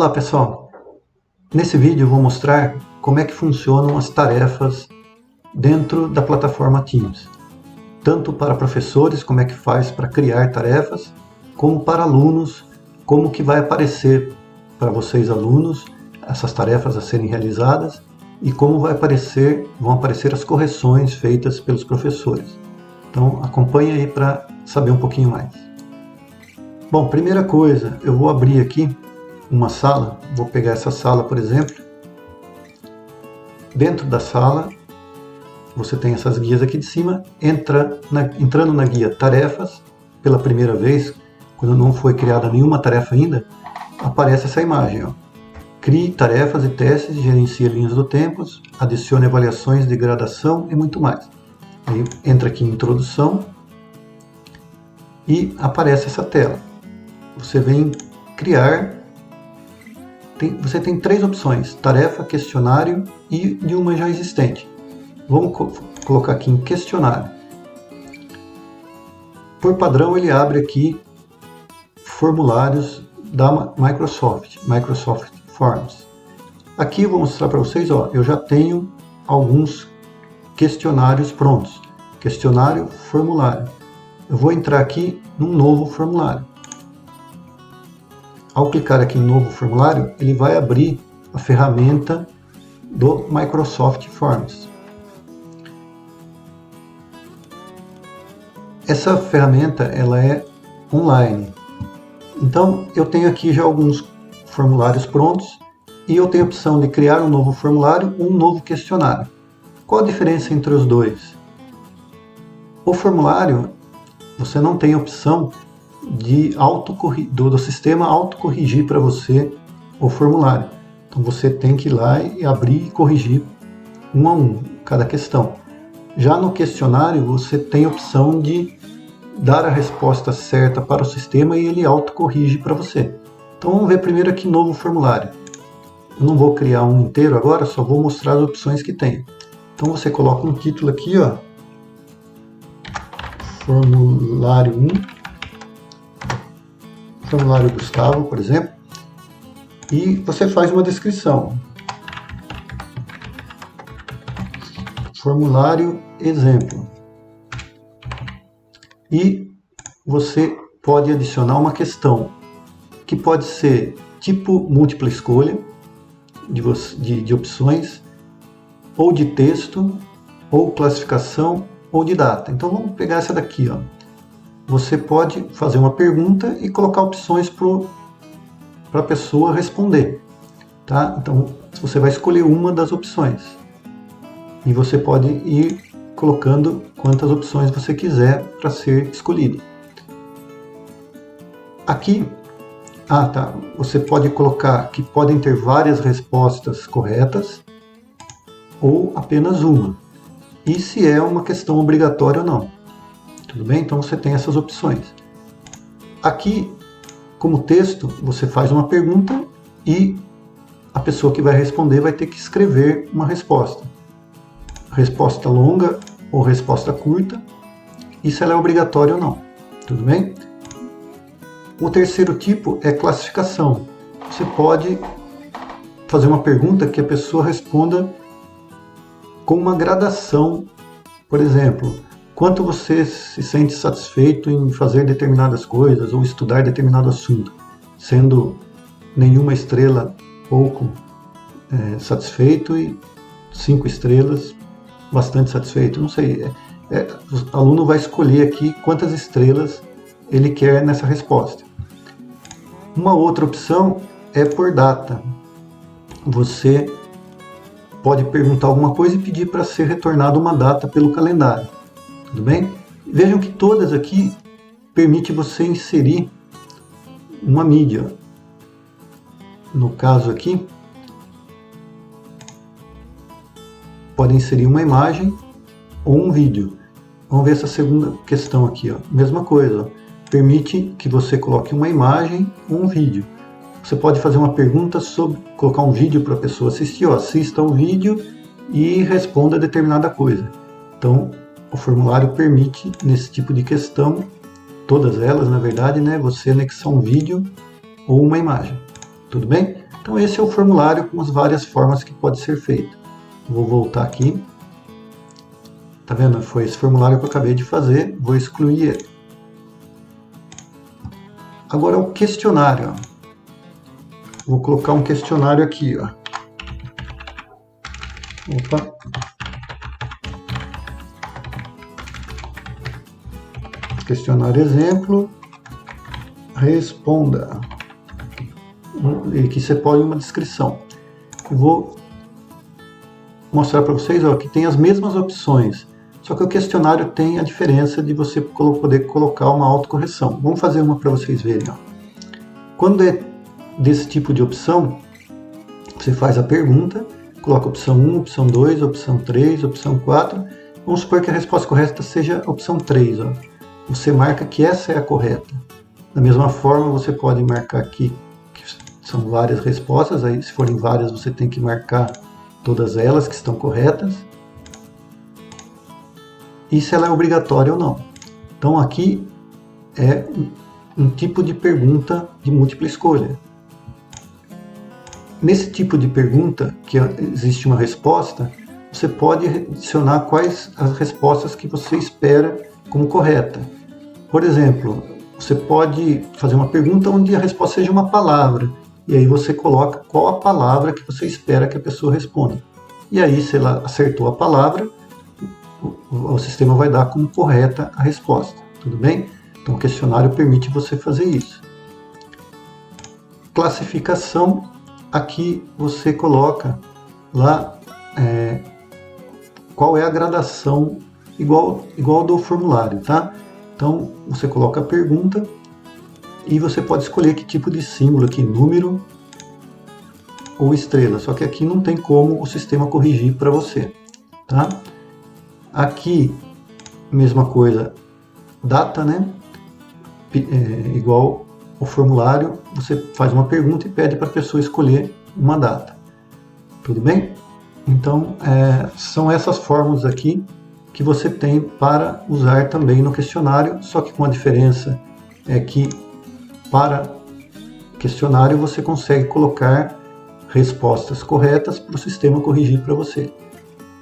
Olá pessoal, nesse vídeo eu vou mostrar como é que funcionam as tarefas dentro da plataforma Teams, tanto para professores, como é que faz para criar tarefas, como para alunos, como que vai aparecer para vocês alunos essas tarefas a serem realizadas e como vão aparecer as correções feitas pelos professores. Então acompanhe aí para saber um pouquinho mais. Bom, primeira coisa, eu vou abrir aqui uma sala, vou pegar essa sala, por exemplo. Dentro da sala, você tem essas guias aqui de cima. Entrando na guia Tarefas, pela primeira vez, quando não foi criada nenhuma tarefa ainda, aparece essa imagem. Ó. Crie tarefas e testes, gerencie linhas do tempo, adicione avaliações de gradação e muito mais. Aí entra aqui em Introdução e aparece essa tela. Você vem criar. Você tem três opções: tarefa, questionário e de uma já existente. Vamos colocar aqui em questionário. Por padrão, ele abre aqui formulários da Microsoft Forms. Aqui eu vou mostrar para vocês, ó, eu já tenho alguns questionários prontos. Questionário, formulário. Eu vou entrar aqui num novo formulário. Ao clicar aqui em novo formulário, ele vai abrir a ferramenta do Microsoft Forms. Essa ferramenta ela é online. Então eu tenho aqui já alguns formulários prontos e eu tenho a opção de criar um novo formulário ou um novo questionário. Qual a diferença entre os dois? O formulário, você não tem a opção do sistema autocorrigir para você o formulário. Então você tem que ir lá e abrir e corrigir um a um cada questão. Já no questionário você tem a opção de dar a resposta certa para o sistema e ele autocorrige para você. Então vamos ver primeiro aqui novo formulário. Eu não vou criar um inteiro agora, só vou mostrar as opções que tem. Então você coloca um título aqui, ó, formulário 1. Formulário Gustavo, por exemplo, e você faz uma descrição. Formulário exemplo. E você pode adicionar uma questão que pode ser tipo múltipla escolha de opções, ou de texto, ou classificação, ou de data. Então vamos pegar essa daqui, ó. Você pode fazer uma pergunta e colocar opções para a pessoa responder. Tá? Então, você vai escolher uma das opções. E você pode ir colocando quantas opções você quiser para ser escolhido. Aqui, você pode colocar que podem ter várias respostas corretas ou apenas uma. E se é uma questão obrigatória ou não. Tudo bem? Então você tem essas opções. Aqui, como texto, você faz uma pergunta e a pessoa que vai responder vai ter que escrever uma resposta. Resposta longa ou resposta curta, e se ela é obrigatória ou não. Tudo bem? O terceiro tipo é classificação. Você pode fazer uma pergunta que a pessoa responda com uma gradação. Por exemplo, quanto você se sente satisfeito em fazer determinadas coisas ou estudar determinado assunto, sendo nenhuma estrela pouco satisfeito e 5 estrelas bastante satisfeito. Não sei, o aluno vai escolher aqui quantas estrelas ele quer nessa resposta. Uma outra opção é por data. Você pode perguntar alguma coisa e pedir para ser retornada uma data pelo calendário. Tudo bem? Vejam que todas aqui permitem você inserir uma mídia. No caso aqui, pode inserir uma imagem ou um vídeo. Vamos ver essa segunda questão aqui. Ó. Mesma coisa. Ó. Permite que você coloque uma imagem ou um vídeo. Você pode fazer uma pergunta sobre colocar um vídeo para a pessoa assistir. Ó. Assista o vídeo e responda determinada coisa. Então, o formulário permite, nesse tipo de questão, todas elas, na verdade, né, você anexar um vídeo ou uma imagem. Tudo bem? Então esse é o formulário com as várias formas que pode ser feito. Vou voltar aqui. Tá vendo? Foi esse formulário que eu acabei de fazer. Vou excluir ele. Agora o questionário. Vou colocar um questionário aqui. Opa. Questionário exemplo. Responda. E aqui você pode uma descrição. Eu vou mostrar para vocês que tem as mesmas opções, só que o questionário tem a diferença de você poder colocar uma autocorreção. Vamos fazer uma para vocês verem. Quando é desse tipo de opção, você faz a pergunta, coloca opção 1, opção 2, opção 3, opção 4. Vamos supor que a resposta correta seja a opção 3. Você marca que essa é a correta. Da mesma forma, você pode marcar aqui que são várias respostas. Aí, se forem várias, você tem que marcar todas elas que estão corretas. E se ela é obrigatória ou não. Então aqui é um tipo de pergunta de múltipla escolha. Nesse tipo de pergunta, que existe uma resposta, você pode adicionar quais as respostas que você espera como correta. Por exemplo, você pode fazer uma pergunta onde a resposta seja uma palavra, e aí você coloca qual a palavra que você espera que a pessoa responda. E aí, se ela acertou a palavra, o sistema vai dar como correta a resposta, tudo bem? Então o questionário permite você fazer isso. Classificação, aqui você coloca lá qual é a gradação, igual do formulário, tá? Então você coloca a pergunta e você pode escolher que tipo de símbolo aqui, número ou estrela, só que aqui não tem como o sistema corrigir para você, tá? Aqui, mesma coisa, data, né? Igual o formulário, você faz uma pergunta e pede para a pessoa escolher uma data. Tudo bem? Então, são essas fórmulas aqui que você tem para usar também no questionário, só que com a diferença é que para questionário você consegue colocar respostas corretas para o sistema corrigir para você.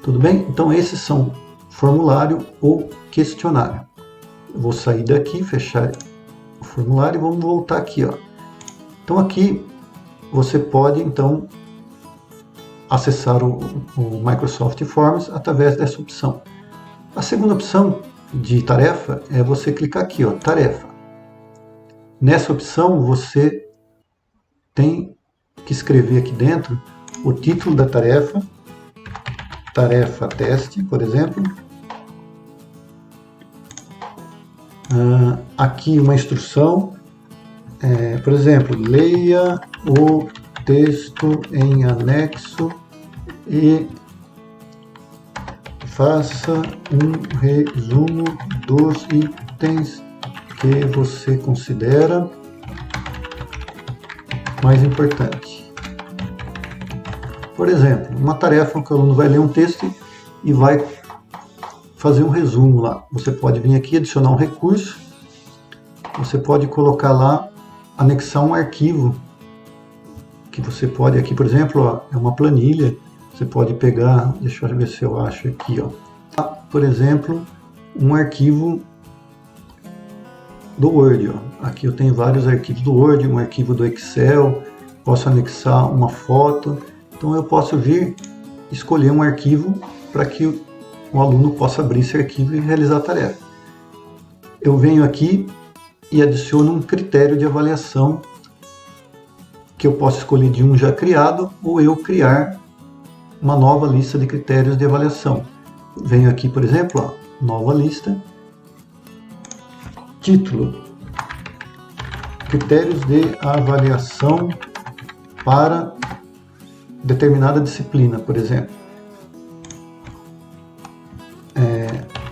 Tudo bem? Então, esses são formulário ou questionário. Eu vou sair daqui, fechar o formulário e vamos voltar aqui. Então aqui você pode então acessar o Microsoft Forms através dessa opção. A segunda opção de tarefa é você clicar aqui, tarefa. Nessa opção você tem que escrever aqui dentro o título da tarefa, tarefa teste, por exemplo. Aqui uma instrução, por exemplo, leia o texto em anexo e faça um resumo dos itens que você considera mais importante. Por exemplo, uma tarefa que o aluno vai ler um texto e vai fazer um resumo lá. Você pode vir aqui adicionar um recurso, você pode colocar lá, anexar um arquivo, que você pode aqui, por exemplo, é uma planilha, você pode pegar, deixa eu ver se eu acho aqui, por exemplo, um arquivo do Word. Aqui eu tenho vários arquivos do Word, um arquivo do Excel, posso anexar uma foto, então eu posso vir escolher um arquivo para que o aluno possa abrir esse arquivo e realizar a tarefa. Eu venho aqui e adiciono um critério de avaliação que eu posso escolher de um já criado ou eu criar uma nova lista de critérios de avaliação. Venho aqui, por exemplo, nova lista, título, critérios de avaliação para determinada disciplina, por exemplo.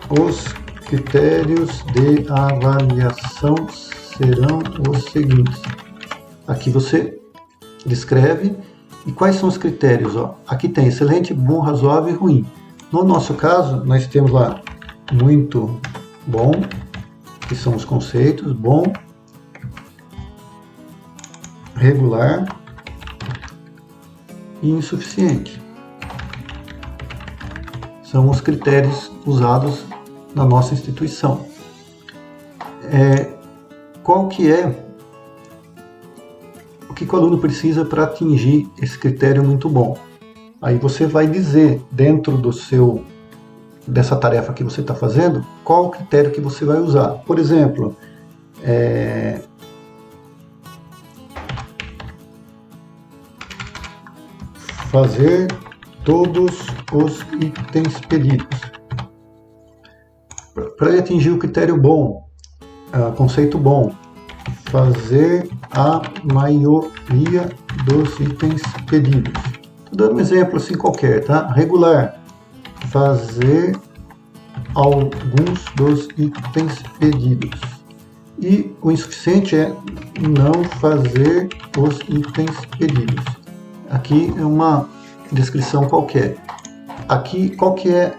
Os critérios de avaliação serão os seguintes. Aqui você descreve e quais são os critérios. Aqui tem excelente, bom, razoável e ruim. No nosso caso, nós temos lá muito bom, que são os conceitos, bom, regular, e insuficiente. São os critérios usados na nossa instituição. O que o aluno precisa para atingir esse critério muito bom? Aí você vai dizer, dentro dessa tarefa que você está fazendo, qual o critério que você vai usar. Por exemplo, fazer todos os itens pedidos. Para ele atingir o critério bom, conceito bom, fazer a maioria dos itens pedidos. Estou dando um exemplo assim qualquer, tá? Regular, fazer alguns dos itens pedidos. E o insuficiente é não fazer os itens pedidos. Aqui é uma descrição qualquer. Aqui, qual que é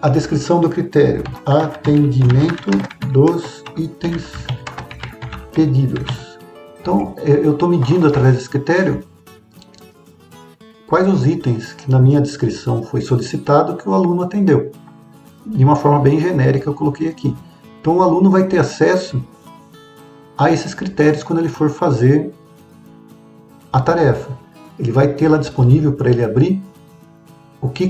a descrição do critério? Atendimento dos itens pedidos. Então, eu estou medindo através desse critério quais os itens que na minha descrição foi solicitado que o aluno atendeu. De uma forma bem genérica eu coloquei aqui. Então o aluno vai ter acesso a esses critérios quando ele for fazer a tarefa. Ele vai ter lá disponível para ele abrir como que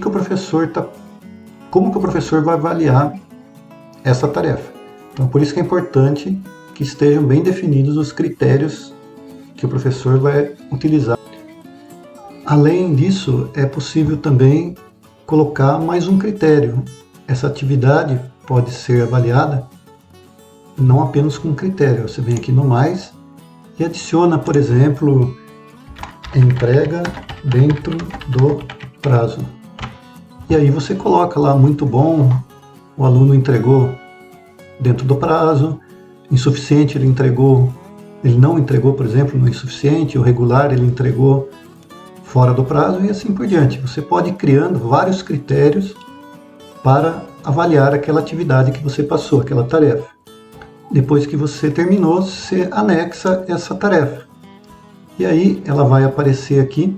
o professor vai avaliar essa tarefa. Então por isso que é importante que estejam bem definidos os critérios que o professor vai utilizar. Além disso, é possível também colocar mais um critério. Essa atividade pode ser avaliada não apenas com um critério. Você vem aqui no mais e adiciona, por exemplo, entrega dentro do prazo. E aí você coloca lá, muito bom, o aluno entregou dentro do prazo, insuficiente ele não entregou, por exemplo, no insuficiente, o regular ele entregou fora do prazo e assim por diante. Você pode ir criando vários critérios para avaliar aquela atividade que você passou, aquela tarefa. Depois que você terminou, você anexa essa tarefa. E aí ela vai aparecer aqui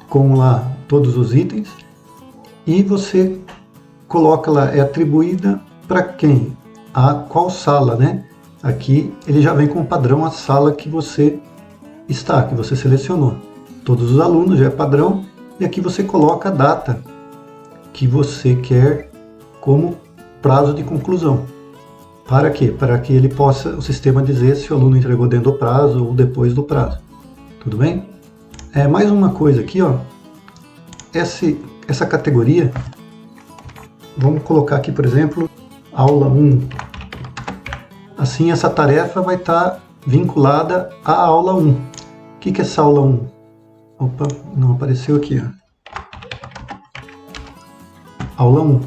com lá todos os itens e você coloca lá, é atribuída para quem? A qual sala, né? Aqui ele já vem com o padrão a sala que você está, que você selecionou. Todos os alunos já é padrão, e aqui você coloca a data que você quer como prazo de conclusão. Para quê? Para que ele possa, o sistema dizer se o aluno entregou dentro do prazo ou depois do prazo. Tudo bem? Mais uma coisa aqui, ó. Essa categoria, vamos colocar aqui, por exemplo, aula 1. Assim, essa tarefa vai estar vinculada à aula 1. O que é essa aula 1? Opa, não apareceu aqui, ó. Aula 1.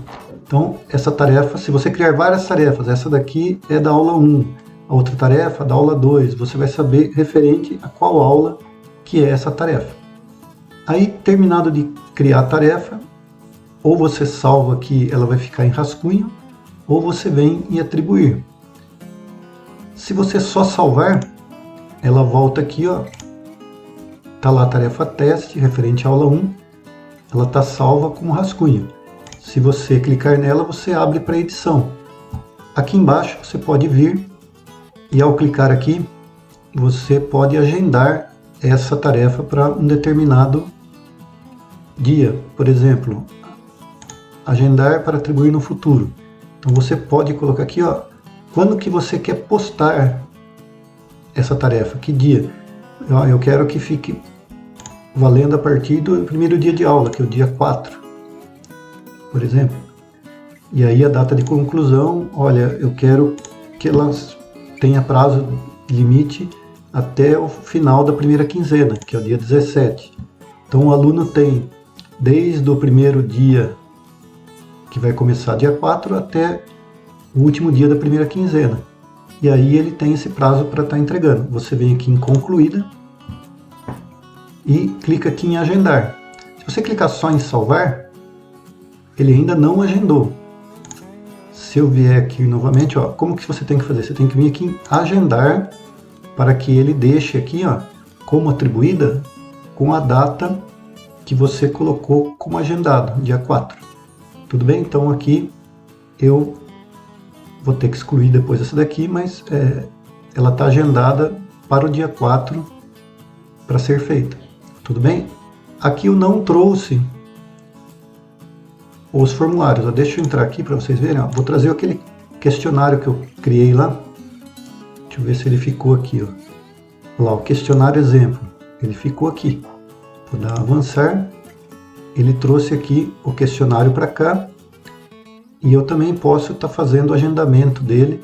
Então, essa tarefa, se você criar várias tarefas, essa daqui é da aula 1, a outra tarefa da aula 2, você vai saber referente a qual aula que é essa tarefa. Aí, terminado de criar a tarefa, ou você salva aqui, ela vai ficar em rascunho, ou você vem e atribuir. Se você só salvar, ela volta aqui, ó. Está lá a tarefa teste, referente à aula 1, ela está salva como rascunho. Se você clicar nela, você abre para edição. Aqui embaixo você pode vir e ao clicar aqui, você pode agendar essa tarefa para um determinado dia. Por exemplo, agendar para atribuir no futuro. Então você pode colocar aqui, ó, quando que você quer postar essa tarefa, que dia. Eu quero que fique valendo a partir do primeiro dia de aula, que é o dia 4, por exemplo. E aí a data de conclusão, olha, eu quero que ela tenha prazo limite até o final da primeira quinzena, que é o dia 17. Então o aluno tem desde o primeiro dia, que vai começar dia 4, até o último dia da primeira quinzena. E aí ele tem esse prazo para estar entregando. Você vem aqui em concluída e clica aqui em agendar. Se você clicar só em salvar, ele ainda não agendou. Se eu vier aqui novamente, ó, como que você tem que fazer? Você tem que vir aqui em agendar para que ele deixe aqui, ó, como atribuída com a data que você colocou como agendado, dia 4. Tudo bem? Então aqui eu vou ter que excluir depois essa daqui, mas ela está agendada para o dia 4 para ser feita. Tudo bem? Aqui eu não trouxe os formulários. Deixa eu entrar aqui para vocês verem. Vou trazer aquele questionário que eu criei lá. Deixa eu ver se ele ficou aqui. Lá, o questionário exemplo. Ele ficou aqui. Vou dar avançar. Ele trouxe aqui o questionário para cá. E eu também posso estar fazendo o agendamento dele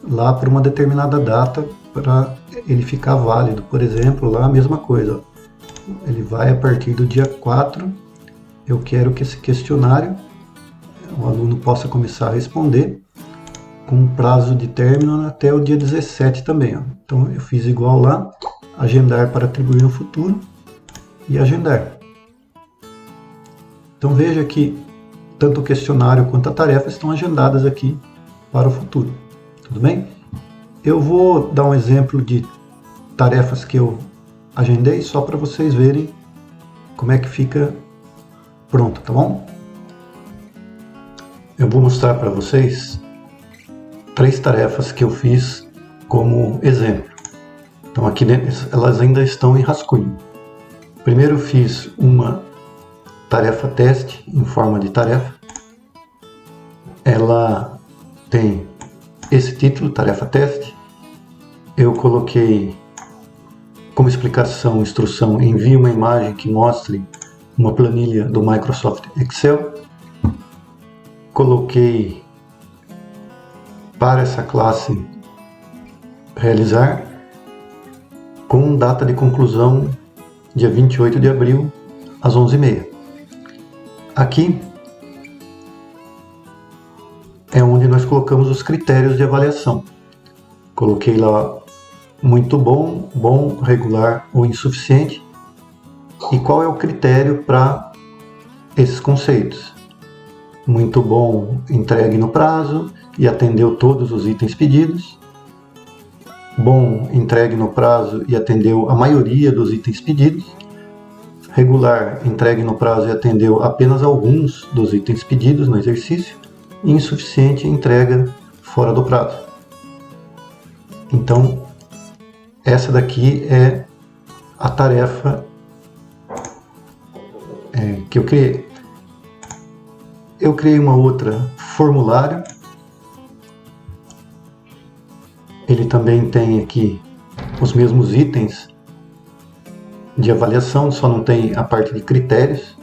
lá para uma determinada data para ele ficar válido. Por exemplo, lá a mesma coisa. Ele vai a partir do dia 4. Eu quero que esse questionário o aluno possa começar a responder com um prazo de término até o dia 17 também. Então eu fiz igual lá, agendar para atribuir no futuro e agendar. Então veja que tanto o questionário quanto a tarefa estão agendadas aqui para o futuro. Tudo bem? Eu vou dar um exemplo de tarefas que eu agendei só para vocês verem como é que fica pronto, tá bom? Eu vou mostrar para vocês 3 tarefas que eu fiz como exemplo. Então aqui elas ainda estão em rascunho. Primeiro eu fiz uma tarefa teste em forma de tarefa. Ela tem esse título, tarefa teste. Eu coloquei como explicação, instrução, envie uma imagem que mostre uma planilha do Microsoft Excel. Coloquei para essa classe realizar com data de conclusão dia 28 de abril às 11h30. Aqui é onde nós colocamos os critérios de avaliação. Coloquei lá muito bom, bom, regular ou insuficiente. E qual é o critério para esses conceitos? Muito bom, entregue no prazo e atendeu todos os itens pedidos. Bom, entregue no prazo e atendeu a maioria dos itens pedidos. Regular, entregue no prazo e atendeu apenas alguns dos itens pedidos no exercício. E insuficiente, entrega fora do prazo. Então, essa daqui é a tarefa que eu criei. Eu criei uma outra formulário. Ele também tem aqui os mesmos itens de avaliação, só não tem a parte de critérios.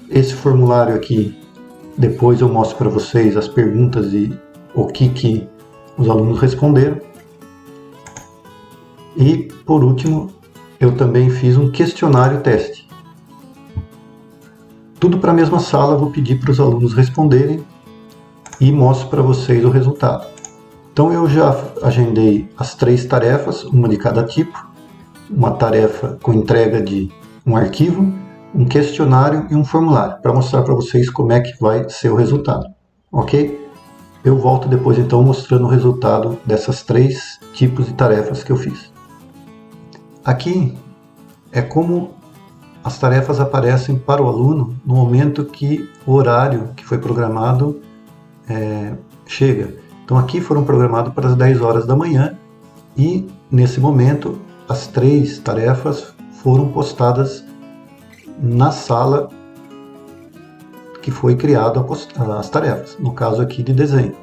Esse formulário aqui, depois eu mostro para vocês as perguntas e o que os alunos responderam. E, por último, eu também fiz um questionário teste. Tudo para a mesma sala, vou pedir para os alunos responderem e mostro para vocês o resultado. Então eu já agendei as 3 tarefas, uma de cada tipo, uma tarefa com entrega de um arquivo, um questionário e um formulário, para mostrar para vocês como é que vai ser o resultado, ok? Eu volto depois então mostrando o resultado dessas 3 tipos de tarefas que eu fiz. Aqui é como as tarefas aparecem para o aluno no momento que o horário que foi programado chega. Então aqui foram programados para as 10 horas da manhã e nesse momento as 3 tarefas foram postadas na sala que foi criado as tarefas, no caso aqui de desenho.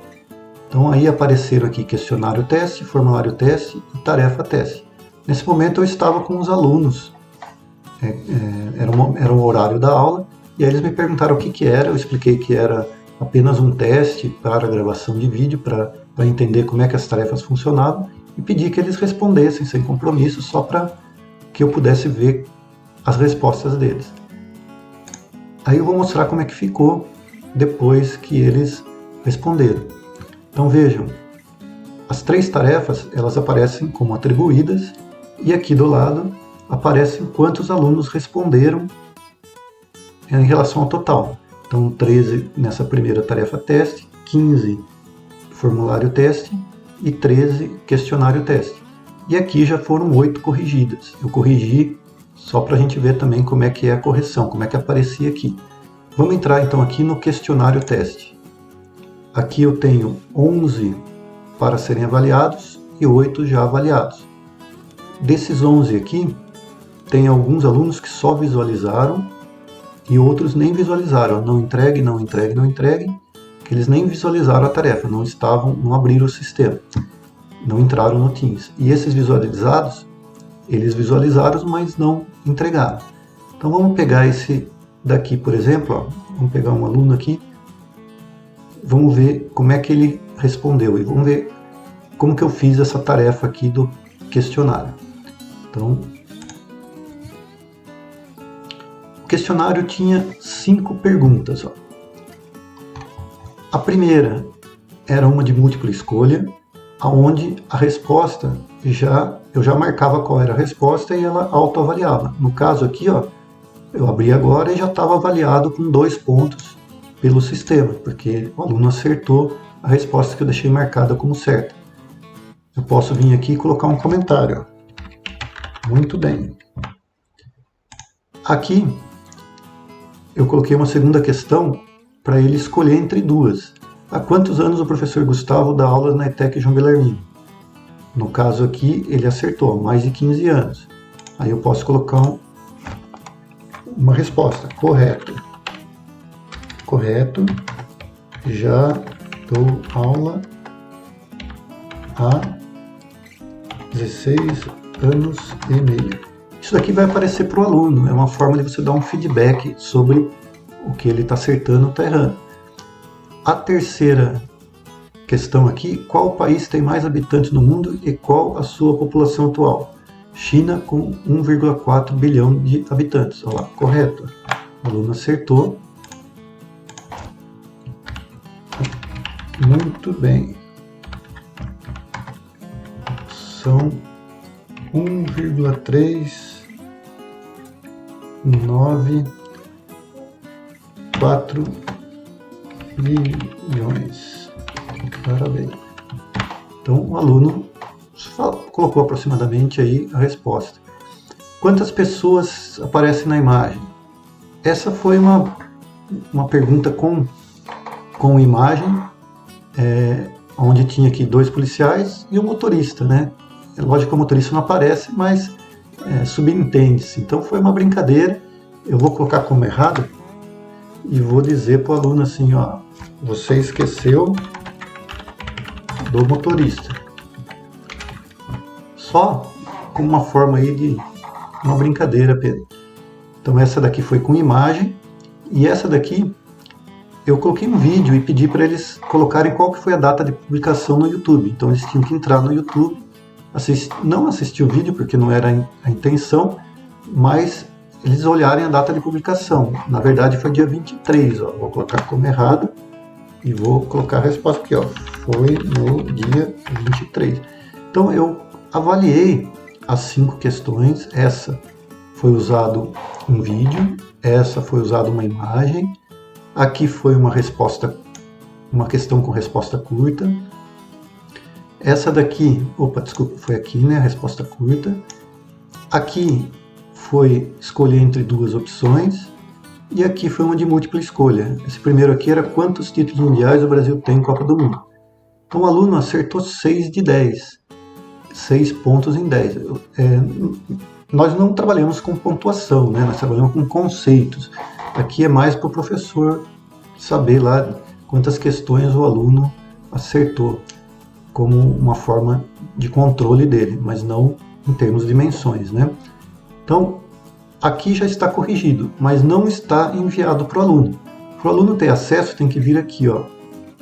Então aí apareceram aqui questionário teste, formulário teste e tarefa teste. Nesse momento eu estava com os alunos, era o horário da aula, e aí eles me perguntaram o que era, eu expliquei que era apenas um teste para a gravação de vídeo, para entender como é que as tarefas funcionavam, e pedi que eles respondessem sem compromisso, só para que eu pudesse ver as respostas deles. Aí eu vou mostrar como é que ficou depois que eles responderam. Então vejam, as 3 tarefas elas aparecem como atribuídas, e aqui do lado aparecem quantos alunos responderam em relação ao total. Então 13 nessa primeira tarefa teste, 15 formulário teste e 13 questionário teste. e aqui já foram 8 corrigidas. Eu corrigi só para a gente ver também como é que é a correção, como é que aparecia aqui. Vamos entrar então aqui no questionário teste. Aqui eu tenho 11 para serem avaliados e 8 já avaliados. Desses 11 aqui, tem alguns alunos que só visualizaram e outros nem visualizaram. Não entregue, não entregue, não entregue, que eles nem visualizaram a tarefa, não abriram o sistema, não entraram no Teams. E esses visualizados, eles visualizaram, mas não entregaram. Então vamos pegar esse daqui, por exemplo, ó. Vamos pegar um aluno aqui, vamos ver como é que ele respondeu e vamos ver como que eu fiz essa tarefa aqui do questionário. Então, o questionário tinha 5 perguntas. Ó. A primeira era uma de múltipla escolha, onde a resposta eu já marcava qual era a resposta e ela autoavaliava. No caso aqui, ó, eu abri agora e já estava avaliado com 2 pontos pelo sistema, porque o aluno acertou a resposta que eu deixei marcada como certa. Eu posso vir aqui e colocar um comentário. Ó. Muito bem. Aqui eu coloquei uma segunda questão para ele escolher entre duas. Há quantos anos o professor Gustavo dá aulas na ETEC João Bellarmino? No caso aqui, ele acertou, mais de 15 anos. Aí eu posso colocar uma resposta, correto. Correto, já dou aula há 16 anos e meio. Isso daqui vai aparecer para o aluno, é uma forma de você dar um feedback sobre o que ele está acertando ou está errando. A terceira questão aqui, qual país tem mais habitantes no mundo e qual a sua população atual? China com 1,4 bilhão de habitantes. Olha lá, correto. O aluno acertou. Muito bem. São 1,394 milhões. Parabéns. Então o aluno colocou aproximadamente aí a resposta. Quantas pessoas aparecem na imagem? Essa foi uma pergunta com imagem, onde tinha aqui 2 policiais e um motorista, né? É lógico que o motorista não aparece, mas subentende-se. Então foi uma brincadeira. Eu vou colocar como errado e vou dizer para o aluno assim, ó, você esqueceu do motorista. Só como uma forma aí de uma brincadeira, Pedro. Então essa daqui foi com imagem e essa daqui eu coloquei um vídeo e pedi para eles colocarem qual que foi a data de publicação no YouTube. Então eles tinham que entrar no YouTube, não assistir o vídeo porque não era a intenção, mas eles olharem a data de publicação. Na verdade foi dia 23, ó. Vou colocar como errado e vou colocar a resposta aqui, ó. Foi no dia 23. Então eu avaliei as 5 questões. Essa foi usado um vídeo, essa foi usada uma imagem, aqui foi uma questão com resposta curta. Essa daqui, foi aqui, né, a resposta curta. Aqui foi escolher entre 2 opções e aqui foi uma de múltipla escolha. Esse primeiro aqui era quantos títulos mundiais o Brasil tem em Copa do Mundo. Então o aluno acertou 6 de 10. 6 pontos em 10. Nós não trabalhamos com pontuação, né? Nós trabalhamos com conceitos. Aqui é mais para o professor saber lá quantas questões o aluno acertou, como uma forma de controle dele, mas não em termos de dimensões, né? Então, aqui já está corrigido, mas não está enviado para o aluno. Para o aluno ter acesso, tem que vir aqui, ó,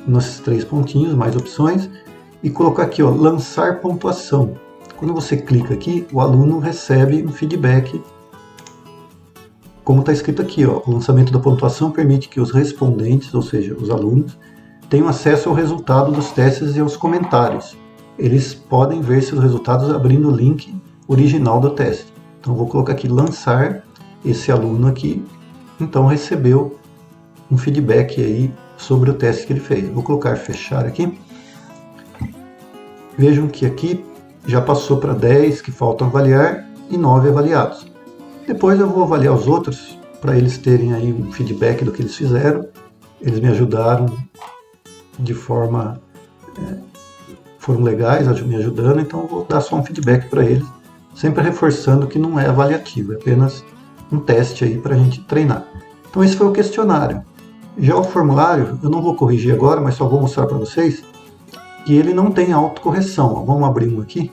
nesses 3 pontinhos, mais opções, e colocar aqui, ó, lançar pontuação. Quando você clica aqui, o aluno recebe um feedback, como está escrito aqui, ó, o lançamento da pontuação permite que os respondentes, ou seja, os alunos, tenham acesso ao resultado dos testes e aos comentários. Eles podem ver seus resultados abrindo o link original do teste. Então vou colocar aqui lançar, esse aluno aqui, então recebeu um feedback aí sobre o teste que ele fez. Vou colocar fechar aqui. Vejam que aqui já passou para 10 que faltam avaliar e 9 avaliados. Depois eu vou avaliar os outros para eles terem aí um feedback do que eles fizeram. Eles me ajudaram de forma... foram legais, me ajudando, então eu vou dar só um feedback para eles, sempre reforçando que não é avaliativo, é apenas um teste aí para a gente treinar. Então esse foi o questionário. Já o formulário, eu não vou corrigir agora, mas só vou mostrar para vocês, que ele não tem autocorreção. Ó. Vamos abrir um aqui,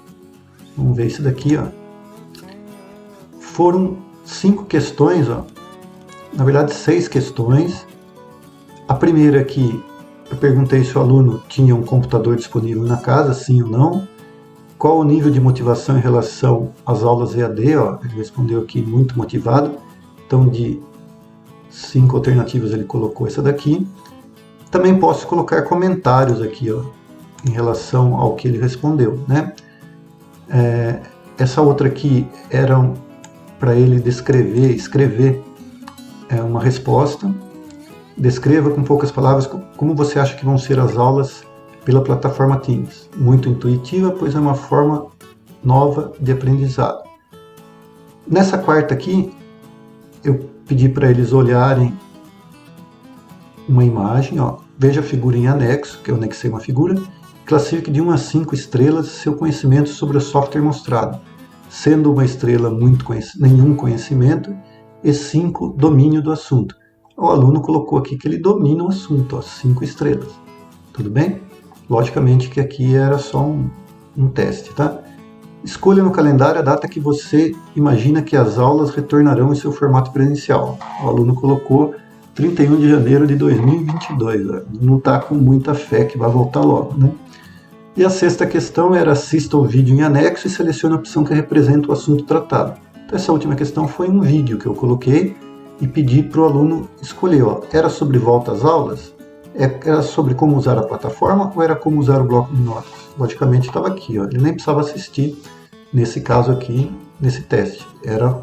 vamos ver esse daqui. Ó. Foram 5 questões, ó. Na verdade 6 questões. A primeira aqui, eu perguntei se o aluno tinha um computador disponível na casa, sim ou não. Qual o nível de motivação em relação às aulas EAD? Ó, ele respondeu aqui muito motivado. Então, de 5 alternativas, ele colocou essa daqui. Também posso colocar comentários aqui, ó, em relação ao que ele respondeu, né? Essa outra aqui era para ele escrever uma resposta. Descreva com poucas palavras como você acha que vão ser as aulas pela plataforma Teams. Muito intuitiva, pois é uma forma nova de aprendizado. Nessa quarta aqui, eu pedi para eles olharem uma imagem. Ó. Veja a figura em anexo, que eu anexei uma figura. Classifique de 1 a 5 estrelas seu conhecimento sobre o software mostrado, sendo uma estrela nenhum conhecimento e 5 domínio do assunto. O aluno colocou aqui que ele domina o assunto, ó, 5 estrelas. Tudo bem? Logicamente que aqui era só um teste, tá? Escolha no calendário a data que você imagina que as aulas retornarão em seu formato presencial. O aluno colocou 31 de janeiro de 2022. Ó. Não está com muita fé que vai voltar logo, né? E a sexta questão era: assista ao vídeo em anexo e selecione a opção que representa o assunto tratado. Então essa última questão foi um vídeo que eu coloquei e pedi para o aluno escolher. Ó, era sobre volta às aulas? Era sobre como usar a plataforma ou era como usar o bloco de notas? Logicamente estava aqui, ó, ele nem precisava assistir nesse caso aqui, nesse teste. Era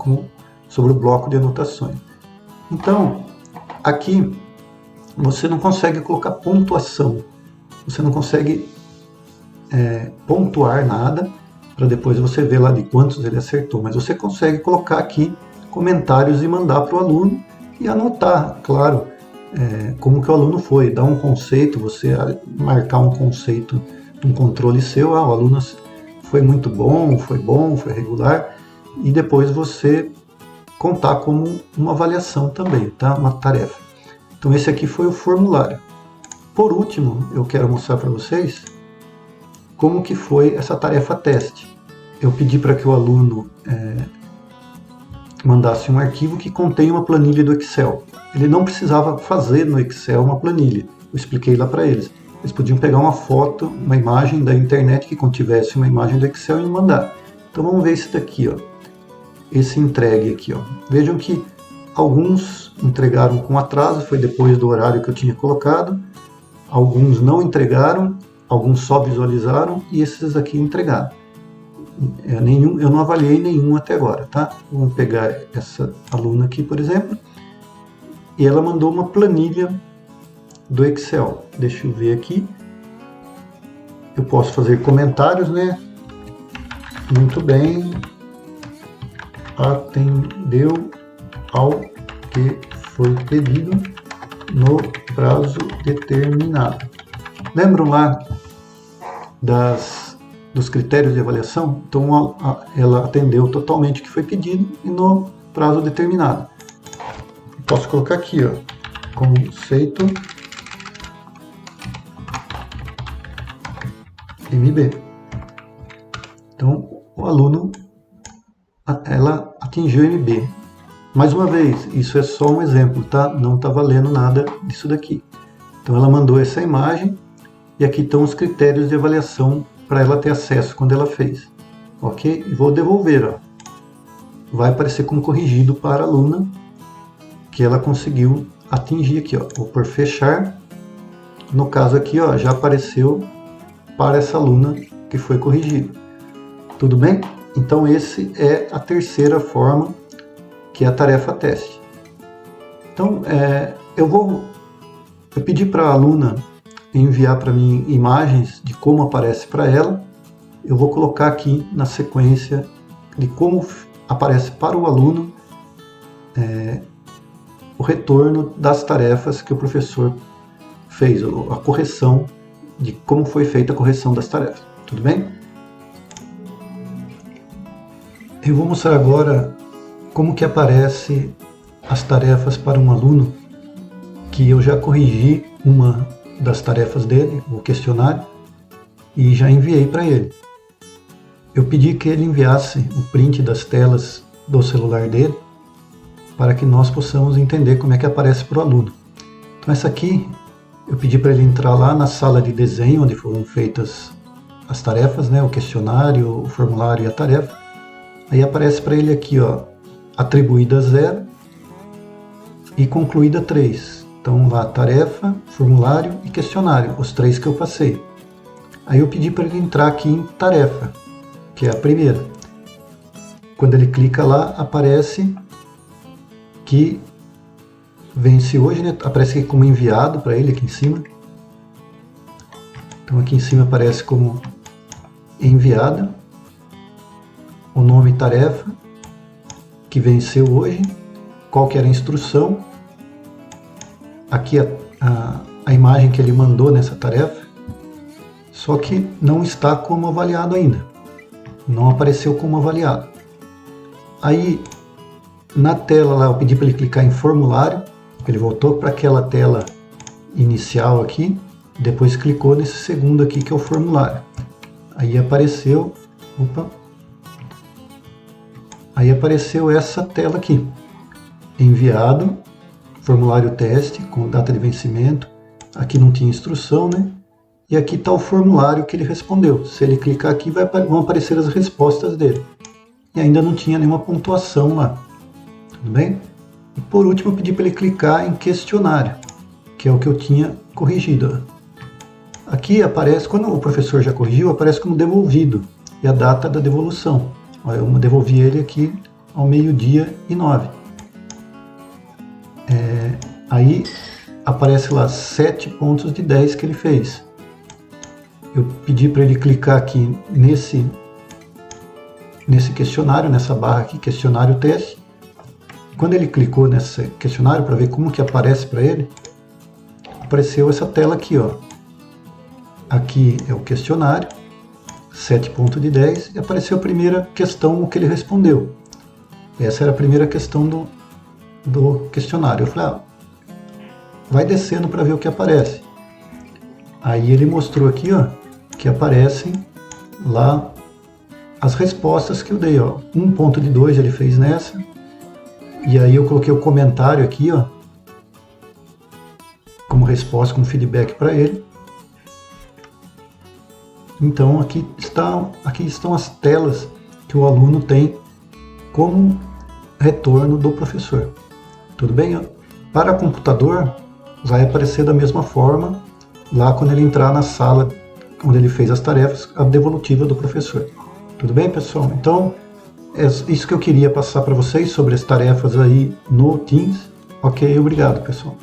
sobre o bloco de anotações. Então, aqui você não consegue colocar pontuação, você não consegue pontuar nada para depois você ver lá de quantos ele acertou, mas você consegue colocar aqui comentários e mandar para o aluno e anotar, claro, como que o aluno foi, dar um conceito, você marcar um conceito, um controle seu, o aluno foi muito bom, foi regular, e depois você contar como uma avaliação também, tá? Uma tarefa. Então esse aqui foi o formulário. Por último, eu quero mostrar para vocês como que foi essa tarefa teste. Eu pedi para que o aluno mandasse um arquivo que contém uma planilha do Excel. Ele não precisava fazer no Excel uma planilha. Eu expliquei lá para eles. Eles podiam pegar uma foto, uma imagem da internet que contivesse uma imagem do Excel e mandar. Então vamos ver esse daqui, ó. Esse entregue aqui, ó. Vejam que alguns entregaram com atraso, foi depois do horário que eu tinha colocado. Alguns não entregaram, alguns só visualizaram e esses aqui entregaram. Eu não avaliei nenhum até agora, tá? Vamos pegar essa aluna aqui, por exemplo, e ela mandou uma planilha do Excel. Deixa eu ver aqui. Eu posso fazer comentários, né? Muito bem. Atendeu ao que foi pedido no prazo determinado. Lembram lá dos critérios de avaliação? Então ela atendeu totalmente o que foi pedido e no prazo determinado. Posso colocar aqui, ó, conceito MB. Então o aluno, ela atingiu MB. Mais uma vez, isso é só um exemplo, tá? Não está valendo nada disso daqui. Então ela mandou essa imagem e aqui estão os critérios de avaliação para ela ter acesso quando ela fez. Ok? E vou devolver, ó. Vai aparecer como corrigido para a aluna que ela conseguiu atingir aqui, ó. Vou por fechar. No caso aqui, ó, já apareceu para essa aluna que foi corrigido. Tudo bem? Então esse é a terceira forma, que é a tarefa teste. Então eu pedi para a aluna enviar para mim imagens de como aparece para ela, eu vou colocar aqui na sequência de como aparece para o aluno o retorno das tarefas que o professor fez, a correção de como foi feita a correção das tarefas. Tudo bem? Eu vou mostrar agora como que aparece as tarefas para um aluno que eu já corrigi uma das tarefas dele, o questionário, e já enviei para ele. Eu pedi que ele enviasse o print das telas do celular dele para que nós possamos entender como é que aparece para o aluno. Então essa aqui, eu pedi para ele entrar lá na sala de desenho, onde foram feitas as tarefas, né, o questionário, o formulário e a tarefa. Aí aparece para ele aqui, ó, atribuída 0 e concluída 3. Então lá, tarefa, formulário e questionário, os 3 que eu passei. Aí eu pedi para ele entrar aqui em tarefa, que é a primeira. Quando ele clica lá, aparece que vence hoje, né? Aparece aqui como enviado para ele aqui em cima. Então aqui em cima aparece como enviada, o nome tarefa, que venceu hoje, qual que era a instrução, aqui a imagem que ele mandou nessa tarefa, só que não está como avaliado ainda, não apareceu como avaliado. Aí na tela lá eu pedi para ele clicar em formulário, ele voltou para aquela tela inicial aqui, depois clicou nesse segundo aqui que é o formulário. Aí apareceu, aí apareceu essa tela aqui, enviado, formulário teste com data de vencimento, aqui não tinha instrução, né? E aqui está o formulário que ele respondeu. Se ele clicar aqui vão aparecer as respostas dele. E ainda não tinha nenhuma pontuação lá, tudo bem? E por último eu pedi para ele clicar em questionário, que é o que eu tinha corrigido. Aqui aparece, quando o professor já corrigiu, aparece como devolvido e a data da devolução. Eu devolvi ele aqui ao 12:09. Aí aparece lá 7 pontos de 10 que ele fez. Eu pedi para ele clicar aqui nesse questionário, nessa barra aqui, questionário teste. Quando ele clicou nesse questionário para ver como que aparece para ele, apareceu essa tela aqui, ó. Aqui é o questionário, 7 pontos de 10, e apareceu a primeira questão, o que ele respondeu. Essa era a primeira questão do questionário. Eu falei, vai descendo para ver o que aparece. Aí ele mostrou aqui, ó, que aparecem lá as respostas que eu dei, ó. 1 ponto de 2 ele fez nessa, e aí eu coloquei o comentário aqui, ó, como resposta, como feedback para ele. Então aqui estão as telas que o aluno tem como retorno do professor. Tudo bem? Para computador vai aparecer da mesma forma lá quando ele entrar na sala onde ele fez as tarefas, a devolutiva do professor. Tudo bem, pessoal? Então é isso que eu queria passar para vocês sobre as tarefas aí no Teams. Ok, obrigado, pessoal.